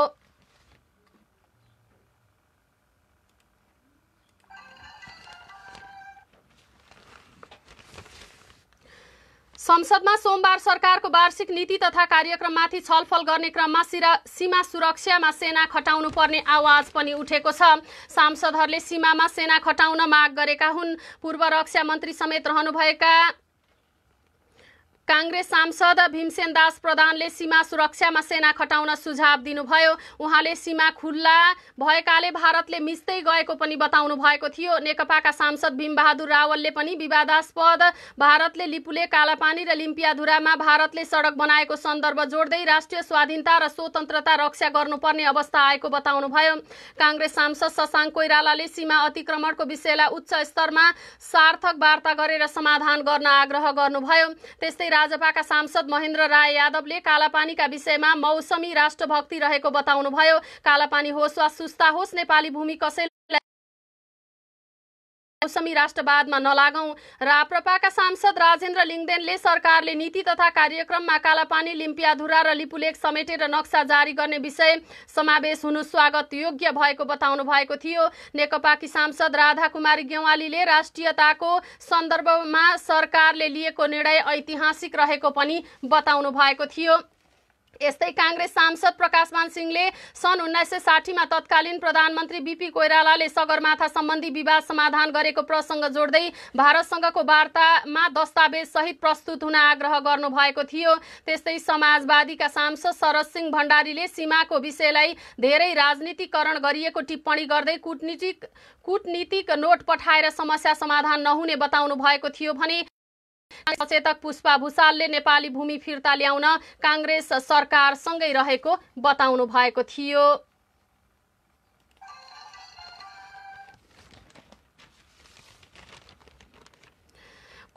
[SPEAKER 1] संसदमा सोमबार सरकारको वार्षिक नीति तथा कार्यक्रममाथि छलफल गर्ने क्रममा सीमा सुरक्षामा सेना खटाउनु पर्ने आवाज पनि उठेको छ। सांसदहरूले सीमामा सेना खटाउन माग गरेका हुन्। पूर्व रक्षा मन्त्री समेत रहनुभएका कांग्रेस सांसद भीमसेन दास प्रधानले सीमा सुरक्षामा सेना खटाउन सुझाव दिनुभयो। उहाँले सीमा खुल्ला भएकाले भारतले मिच्दै गएको पनि बताउनु भएको थियो। नेकपाका सांसद भीमबहादुर रावलले पनि विवादास्पद भारतले लिपुलेक, कालापानी र लिम्पियाधुरामा भारतले सडक बनाएको सन्दर्भ जोड्दै राष्ट्रिय स्वाधीनता र स्वतन्त्रता रक्षा गर्नुपर्ने अवस्था आएको बताउनुभयो। कांग्रेस सांसद शशाङ्क कोइरालाले सीमा अतिक्रमणको विषयलाई उच्च स्तरमा सार्थक वार्ता गरेर समाधान गर्न आग्रह गर्नुभयो। त्यस्तै राजपाका सांसद महेन्द्र राय यादवले कालापानीका विषयमा मौसमी राष्ट्रभक्ति रहेको बताउनुभयो। कालापानी होस् वा सुस्ता होस्, नेपाली भूमि कसैलाई मौसमी राष्ट्रवादमा नलागौं। राप्रपाका सांसद राजेन्द्र लिङदेनले सरकारले नीति तथा कार्यक्रममा कालापानी, लिम्पियाधुरा र लिपुलेक समेटेर नक्सा जारी गर्ने विषय समावेश हुनु स्वागत योग्य भएको बताउनु भएको थियो। नेकपाकी सांसद राधा कुमारी गेवालीले राष्ट्रियताको सन्दर्भमा सरकारले लिएको निर्णय ऐतिहासिक रहेको पनि बताउनु भएको थियो। यस्तै कांग्रेस सांसद प्रकाशमान सिंहले सन् 1960 मा तत्कालीन प्रधानमन्त्री बीपी कोइरालाले सगरमाथा सम्बन्धी विवाद समाधान गरेको प्रसंग जोड्दै भारतसँगको वार्तामा दस्तावेज सहित प्रस्तुत हुन आग्रह गर्नु भएको थियो। त्यस्तै समाजवादीका सांसद शरद सिंह भण्डारीले सीमाको विषयलाई धेरै राजनीतिकरण गरिएको टिप्पणी गर्दै कूटनीतिक नोट पठाएर समस्या समाधान नहुने बताउनु भएको थियो भने सचेतक पुष्पा भुसालले नेपाली भूमि फिर्ता ल्याउन कांग्रेस सरकारसँगै रहेको बताउनु भएको थियो।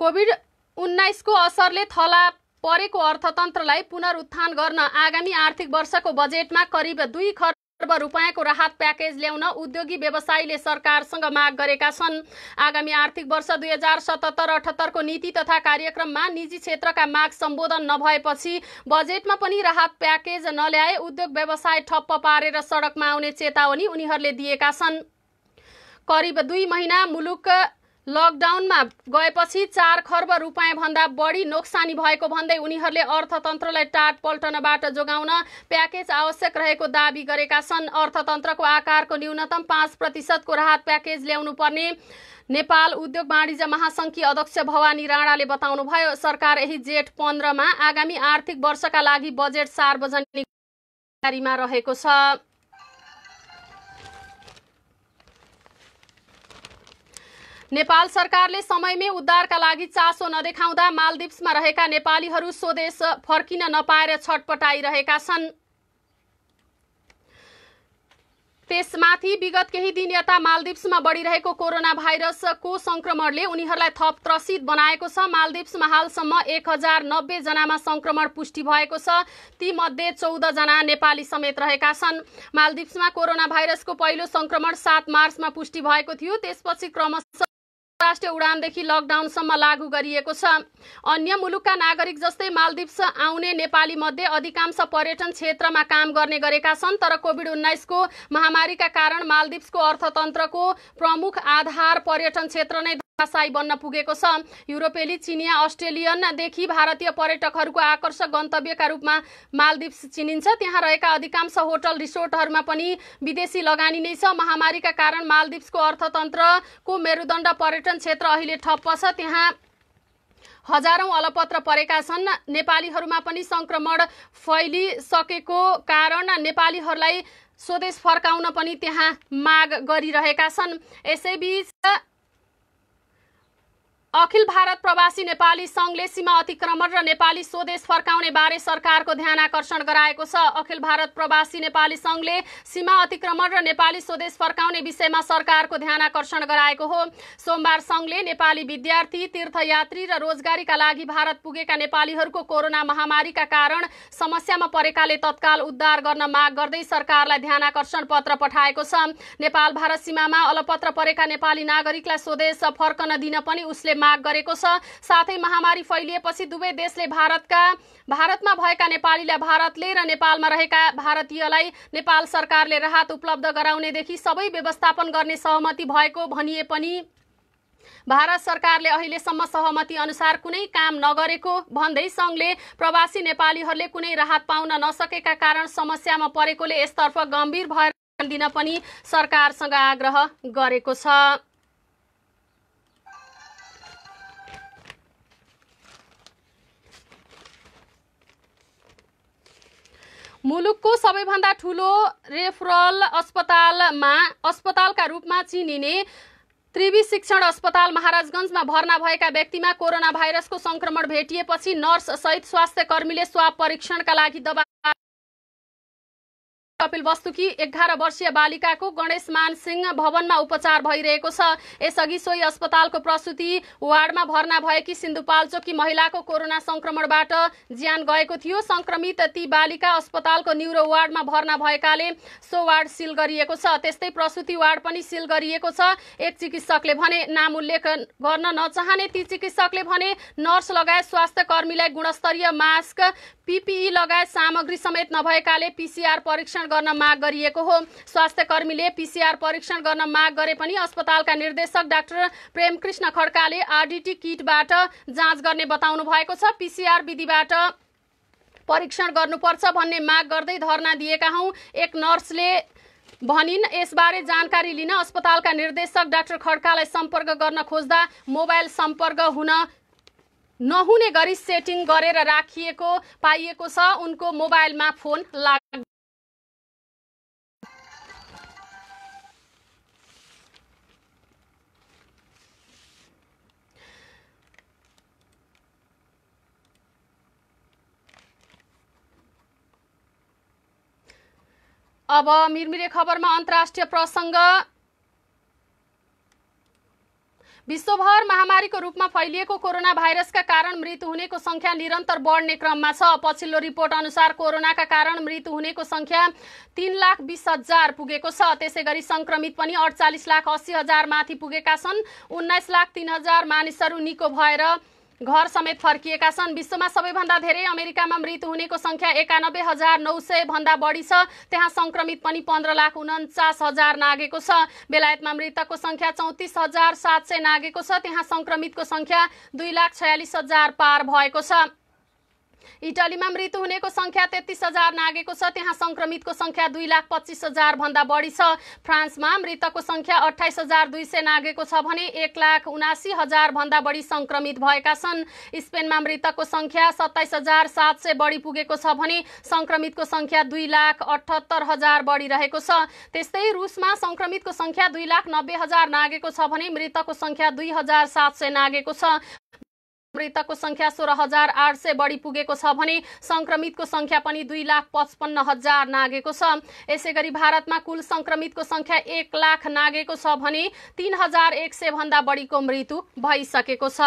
[SPEAKER 1] कोभिड-19 को असरले थला परेको अर्थतन्त्रलाई पुनरुत्थान गर्न आगामी आर्थिक वर्षको बजेटमा करिब 2 खर्ब रुपैयाँको राहत प्याकेज ल्याउन उद्योगी व्यवसायीले सरकारसँग माग गरेका छन्। आगामी आर्थिक वर्ष 2077-78 को नीति तथा कार्यक्रममा निजी क्षेत्रका माग सम्बोधन नभएपछि बजेटमा पनि राहत प्याकेज नल्याए उद्योग व्यवसाय ठप्प पारेर सडकमा आउने चेतावनी उनीहरूले दिएका छन्। करिब 2 महिना मुलुक लकडाउनमा गएपछि 4 खर्ब रुपैयाँ भन्दा बढी नोक्सानी भएको भन्दै उनीहरूले अर्थतन्त्रलाई टाट पल्टनबाट जोगाउन प्याकेज आवश्यक रहेको दाबी गरेका छन्। अर्थतन्त्रको आकारको न्यूनतम 5% को राहत प्याकेज ल्याउनु पर्ने नेपाल उद्योग वाणिज्य महासंघकी अध्यक्ष भवानी राणाले बताउनुभयो। सरकार यही जेठ 15 मा आगामी आर्थिक वर्षका लागि बजेट सार्वजनिक तयारीमा रहेको छ। नेपाल सरकारले समयमै उद्धारका लागि चासो नदेखाउँदा मालदिप्समा रहेका नेपालीहरू स्वदेश फर्किन नपाएर छटपटाइरहेका छन्। त्यसमाथि विगत केही दिन यता मालदिप्समा बढिरहेको कोरोना भाइरसको संक्रमणले उनीहरूलाई थप त्रसित बनाएको छ। मालदिप्समा हालसम्म 1090 जनामा संक्रमण पुष्टि भएको छ। ती मध्ये 14 जना नेपाली समेत रहेका छन्। मालदिप्समा कोरोना भाइरसको पहिलो संक्रमण 7 मार्चमा पुष्टि भएको थियो। त्यसपछि क्रमशः राष्ट्रिय उडानदेखि लकडाउनसम्म लागू गरिएको छ। अन्य मुलुकका नागरिक जस्तै मालदिप्स आउने नेपाली मध्ये अधिकांश पर्यटन क्षेत्रमा काम गर्ने गरेका छन्, तर कोभिड-19 को महामारीका कारण मालदिप्सको अर्थतन्त्रको प्रमुख आधार पर्यटन क्षेत्र नै धराशायी बन्न पुगेको छ। युरोपेली, चिनिया, अस्ट्रेलियनदेखि भारतीय पर्यटकहरूको आकर्षक गन्तव्यका रूपमा मालदिप्स चिनिन्छ। त्यहाँ रहेका अधिकांश होटल रिसोर्टहरूमा पनि विदेशी लगानी नै छ। महामारीका कारण मालदिप्सको अर्थतन्त्रको मेरुदण्ड पर्यटन क्षेत्र अहिले ठप्प छ। त्यहाँ हजारौं अलपत्र परेका छन्। नेपालीहरूमा पनि संक्रमण फैलिसकेको कारण नेपालीहरूलाई स्वदेश फर्काउन पनि त्यहाँ माग गरिरहेका छन्। यसैबीच अखिल भारत प्रवासी नेपाली संघले सीमा अतिक्रमण र नेपाली स्वदेश फर्काउने बारे सरकारको ध्यान आकर्षण गराएको छ। अखिल भारत प्रवासी नेपाली संघले सीमा अतिक्रमण र नेपाली स्वदेश फर्काउने विषयमा सरकारको ध्यान आकर्षण गराएको हो। सोमबार संघले नेपाली विद्यार्थी, तीर्थयात्री र रोजगारीका लागि भारत पुगेका नेपालीहरूको कोरोना महामारीका कारण समस्यामा परेकाले तत्काल उद्धार गर्न माग गर्दै सरकारलाई ध्यान आकर्षण पत्र पठाएको छ। नेपाल भारत सीमामा अलपत्र परेका नेपाली नागरिकलाई स्वदेश फर्कन दिन पनि उसले माग गरेको छ। साथै महामारी फैलिएपछि दुवै देशले भारतमा भएका नेपालीलाई भारतले र नेपालमा रहेका भारतीयलाई नेपाल सरकारले राहत उपलब्ध गराउनेदेखि सबै व्यवस्थापन गर्ने सहमति भएको भनिए पनि भारत सरकारले अहिलेसम्म सहमति अनुसार कुनै काम नगरेको भन्दै संघले प्रवासी नेपालीहरूले कुनै राहत पाउन नसकेका कारण समस्यामा परेकोले यसतर्फ गम्भीर भएर ध्यान दिन पनि सरकारसँग आग्रह गरेको छ। मुलुकको सबैभन्दा ठूलो रेफरल अस्पतालका रूपमा चिनिने त्रिवी शिक्षण अस्पताल महाराजगञ्जमा भर्ना भएका व्यक्तिमा कोरोना भाइरसको संक्रमण भेटिएपछि नर्स सहित स्वास्थ्य कर्मीले स्वाब परीक्षणका लागि दबाब कपिलवस्तुकी 11 वर्षीय बालिकाको गणेशमान सिंह भवनमा उपचार भइरहेको छ। यसअघि सोही अस्पतालको प्रसुति वार्डमा भर्ना भएकी सिन्धुपाल्चोकी महिलाको कोरोना संक्रमणबाट ज्यान गएको थियो। संक्रमित ती बालिका अस्पतालको न्युरो वार्डमा भर्ना भएकाले सो वार्ड सिल गरिएको छ। त्यस्तै प्रसुति वार्ड पनि सिल गरिएको छ। एक चिकित्सकले भने नाम उल्लेख गर्न नचाहने ती चिकित्सकले भने नर्स लगायत स्वास्थ्य कर्मीलाई गुणस्तरीय मास्क, पीपीई लगायत सामग्री समेत नभएकाले पीसीआर परीक्षण गर्न माग गरिएको हो। स्वास्थ्य कर्मीले पीसीआर परीक्षण गर्न माग गरे पनि अस्पतालका निर्देशक डाक्टर प्रेमकृष्ण खड्काले आरडीटी किटबाट जाँच गर्ने बताउनु भएको छ। पीसीआर विधिबाट परीक्षण गर्नुपर्छ भन्ने माग गर्दै धरना दिएका हौं, एक नर्सले भनिन्। यसबारे जानकारी लिन अस्पतालका निर्देशक डाक्टर खड्कालाई सम्पर्क गर्न खोज्दा मोबाइल सम्पर्क हुन नहुने गरी सेटिङ गरेर राखिएको पाइएको छ। उनको मोबाइलमा फोन लाग्यो। अब मिरमिरे खबरमा अन्तर्राष्ट्रिय प्रसंग। विश्वभर महामारीको रूपमा फैलिएको कोरोना भाइरसका कारण मृत्यु हुनेको संख्या निरन्तर बढ्ने क्रममा छ। पछिल्लो रिपोर्ट अनुसार कोरोनाका कारण मृत्यु हुनेको संख्या 3,20,000 पुगेको छ। त्यसैगरी संक्रमित पनि 48,80,000 माथि पुगेका छन्। 19,03,000 मानिसहरू निको भएर घर समेत फर्किएका छन्। विश्वमा सबैभन्दा धेरै अमेरिकामा मृत्यु हुनेको संख्या 91,900 भन्दा बढी छ। त्यहाँ संक्रमित पनि 15,49,000 नागेको छ। बेलायतमा मृतकको संख्या 34,700 नागेको छ। त्यहाँ संक्रमितको संख्या 2,46,000 पार भएको छ। इटालीमा मृत्यु हुनेको संख्या 33,000 नागेको छ। त्यहाँ संक्रमितको संख्या 2,25,000 भन्दा बढी छ। फ्रान्समा मृतकको संख्या 28,200 नागेको छ भने 1,79,000 भन्दा बढी संक्रमित भएका छन्। स्पेनमा मृतकको संख्या 27,700 बढी पुगेको छ भने संक्रमितको संख्या 2,78,000 बढी रहेको छ। त्यस्तै रुसमा संक्रमितको संख्या 2,90,000 नागेको छ भने मृतकको संख्या 2,700 नागेको छ। मृतकको संख्या 16,800 बढी पुगेको छ भने संक्रमितको संख्या पनि 2,55,000 नागेको छ। यसैगरी भारतमा कुल संक्रमितको संख्या 1 लाख नागेको छ भने 3,100 भन्दा बढीको मृत्यु भइसकेको छ।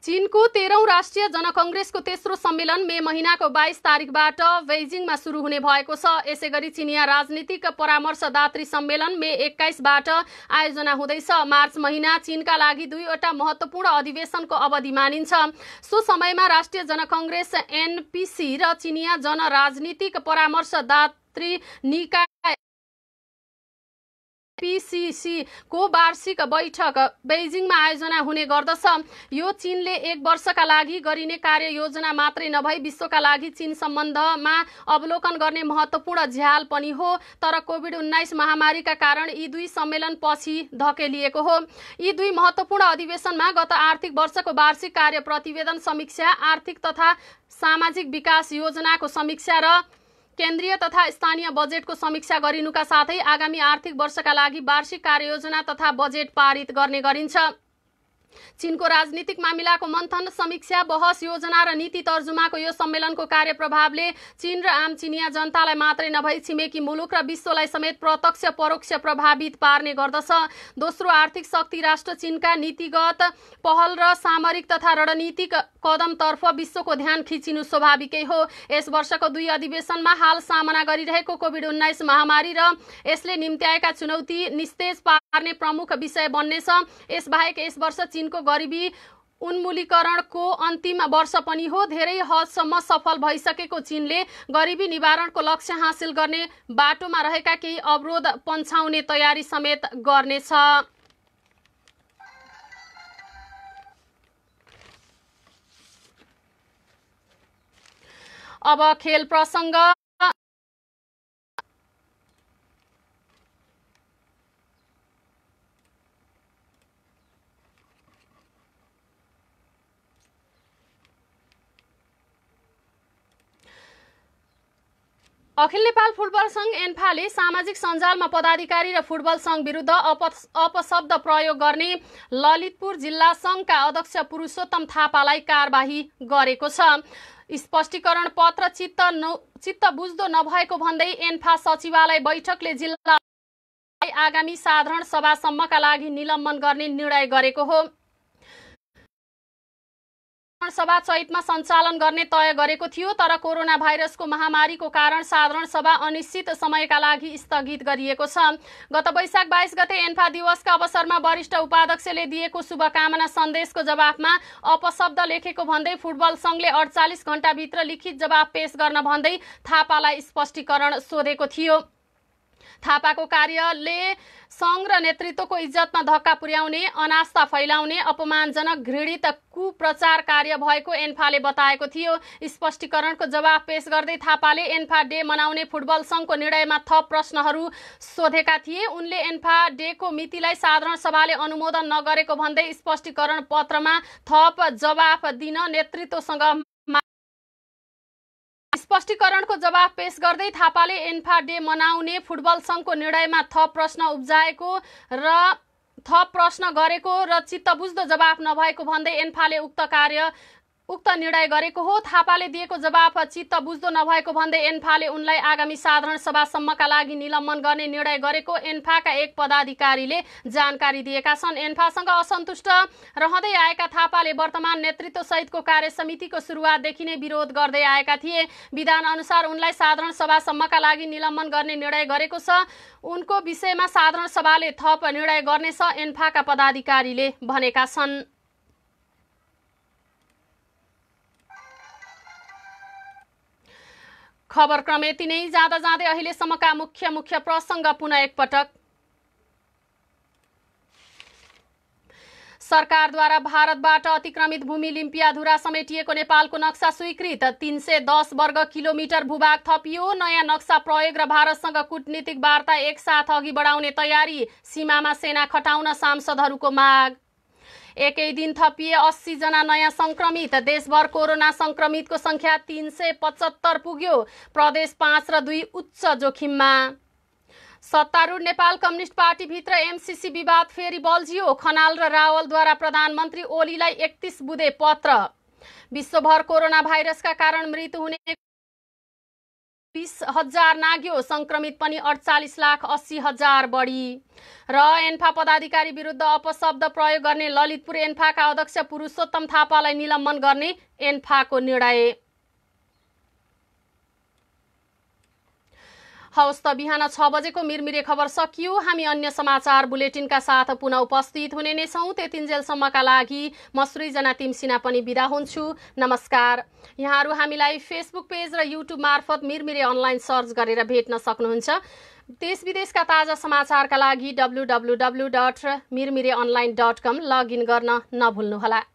[SPEAKER 1] चीनको 13औं राष्ट्रिय जनकङ्ग्रेसको तेस्रो सम्मेलन मे महिनाको 22 तारिकबाट बेइजिङमा सुरु हुने भएको छ। यसैगरी चिनिया राजनीतिक परामर्शदात्री सम्मेलन मे 21बाट आयोजना हुँदैछ। मार्च महिना चीनका लागि दुईवटा महत्त्वपूर्ण अधिवेशनको अवधि मानिन्छ। सो समयमा राष्ट्रिय जनकङ्ग्रेस एनपीसी र चिनिया जनराजनीतिक परामर्शदात्री निकाय पीसीसी को वार्षिक बैठक बेइजिङमा आयोजना हुने गर्दछ। यो चीनले एक वर्षका लागि गरिने कार्ययोजना मात्रै नभई विश्वका लागि चीन सम्बन्धमा अवलोकन गर्ने महत्त्वपूर्ण झ्याल पनि हो। तर कोभिड-19 महामारीका कारण यी दुई सम्मेलन पछि धकेलिएको हो। यी दुई महत्त्वपूर्ण अधिवेशनमा गत आर्थिक वर्षको वार्षिक कार्य प्रतिवेदन समीक्षा, आर्थिक तथा सामाजिक विकास योजनाको समीक्षा र केन्द्रीय तथा स्थानीय बजेटको समीक्षा गरिनुका साथै आगामी आर्थिक वर्षका लागि वार्षिक कार्ययोजना तथा बजेट पारित गर्ने गरिन्छ। चीनको राजनीतिक मामिलाको मन्थन, समीक्षा, बहस, योजना र नीति तर्जुमाको यो सम्मेलनको कार्यप्रभावले चीन र आम चिनिया जनतालाई मात्रै नभई छिमेकी मुलुक र विश्वलाई समेत प्रत्यक्ष परोक्ष प्रभावित पार्ने गर्दछ। दोस्रो आर्थिक शक्ति राष्ट्र चीनका नीतिगत पहल र सामरिक तथा रणनीतिक कदमतर्फ विश्वको ध्यान खिचिनु स्वाभाविकै हो। यस वर्षको दुई अधिवेशनमा हाल सामना गरिरहेको कोभिड-19 महामारी र यसले निम्त्याएका चुनौती निस्तेज पार्ने प्रमुख विषय बन्नेछ। यसबाहेक यस वर्ष चीनको गरिबी उन्मूलीकरणको अन्तिम वर्ष पनि हो। धेरै हदसम्म सफल भइसकेको चीनले गरिबी निवारणको लक्ष्य हासिल गर्ने बाटोमा रहेका केही अवरोध पन्छाउने तयारी समेत गर्नेछ। अब खेल प्रसङ्ग। अखिल नेपाल फुटबल संघ एन्फाले सामाजिक सञ्जालमा पदाधिकारी र फुटबल संघ विरुद्ध अपशब्द प्रयोग गर्ने ललितपुर जिल्ला संघका अध्यक्ष पुरुषोत्तम थापालाई कारबाही गरेको छ। स्पष्टीकरण पत्र चित्त बुझ्दो नभएको भन्दै एन्फा सचिवालय बैठकले जिल्लालाई आगामी साधारण सभासम्मका लागि निलम्बन गर्ने निर्णय गरेको हो। सभा चैतमा सञ्चालन गर्ने तय गरेको थियो, तर कोरोना भाइरसको महामारीको कारण साधारण सभा अनिश्चित समयका लागि स्थगित गरिएको छ। गत वैशाख 22 गते एन्फा दिवसका अवसरमा वरिष्ठ उपाध्यक्षले दिएको शुभकामना सन्देशको जवाफमा अपशब्द लेखेको भन्दै फुटबल संघले 48 घण्टाभित्र लिखित जवाफ पेश गर्न भन्दै थापालाई स्पष्टीकरण सोधेको थियो। थापाको कार्यले संघ र नेतृत्वको इज्जतमा धक्का पुर्याउने, अनास्था फैलाउने, अपमानजनक घृणित कुप्रचार कार्य भएको एन्फाले बताएको थियो। स्पष्टीकरणको जवाफ पेश गर्दै थापाले एन्फा डे मनाउने फुटबल संघको निर्णयमा थप प्रश्नहरू सोधेका थिए। उनले एन्फा डेको मितिलाई साधारण सभाले अनुमोदन नगरेको भन्दै स्पष्टीकरण पत्रमा थप जवाफ दिन नेतृत्वसँग स्पष्टीकरणको जवाफ पेश गर्दै थापाले एन्फा डे मनाउने फुटबल संघको निर्णयमा थप प्रश्न गरेको र चित्तबुझ्दो जवाफ नभएको भन्दै एन्फाले उक्त निर्णय गरेको हो। थापाले दिएको जवाफ चित्त बुझ्दो नभएको भन्दै एन्फाले उनलाई आगामी साधारण सभासम्मका लागि निलम्बन गर्ने निर्णय गरेको एन्फाका एक पदाधिकारीले जानकारी दिएका छन्। एन्फासँग असन्तुष्ट रहँदै आएका थापाले वर्तमान नेतृत्व सहितको कार्य समितिको सुरुवातदेखि नै विरोध गर्दै आएका थिए। विधान अनुसार उनलाई साधारण सभासम्मका लागि निलम्बन गर्ने निर्णय गरेको छ। उनको विषयमा साधारण सभाले थप निर्णय गर्नेछ, एन्फाका पदाधिकारीले भनेका छन्। खबर क्रम यति नै। जाँदा जाँदै अहिलेसम्मका मुख्य प्रसङ्ग पुनः एकपटक। सरकारद्वारा भारतबाट अतिक्रमित भूमि लिम्पियाधुरा समेटिएको नेपालको नक्सा स्वीकृत। 310 वर्ग किलोमिटर भूभाग थपियो। नयाँ नक्सा प्रयोग र भारतसँग कूटनीतिक वार्ता एकसाथ अघि बढाउने तयारी। सीमामा सेना खटाउन सांसदहरूको माग। एकै दिन थपिए 80 जना नयाँ संक्रमित। देशभर कोरोना संक्रमितको संख्या 375 पुग्यो। प्रदेश 5 र 2 उच्च जोखिममा। सत्तारूढ नेपाल कम्युनिस्ट पार्टीभित्र एमसीसी विवाद फेरि बल्झियो। खनाल र रावलद्वारा प्रधानमन्त्री ओलीलाई 31 बुँदे पत्र। विश्वभर कोरोना भाइरसका कारण मृत्यु हुने 20,000 नाग्यो, संक्रमित पनि 48,80,000 बढी। र एन्फा पदाधिकारी विरुद्ध अपशब्द प्रयोग गर्ने ललितपुर एन्फाका अध्यक्ष पुरुषोत्तम थापालाई निलम्बन गर्ने एन्फाको निर्णय। हवस् त बिहान 6 बजेको मिरमिरे खबर सकियो। हामी अन्य समाचार बुलेटिनका साथ पुनः उपस्थित हुने नै छौँ। त्यतिन्जेलसम्मका लागि म सृजना तिमसिना पनि बिदा हुन्छु। नमस्कार। यहाँहरू हामीलाई फेसबुक पेज र युट्युब मार्फत मिरमिरे अनलाइन सर्च गरेर भेट्न सक्नुहुन्छ। देश विदेशका ताजा समाचारका लागि www.mirmireonline.com लगइन गर्न नभुल्नुहोला।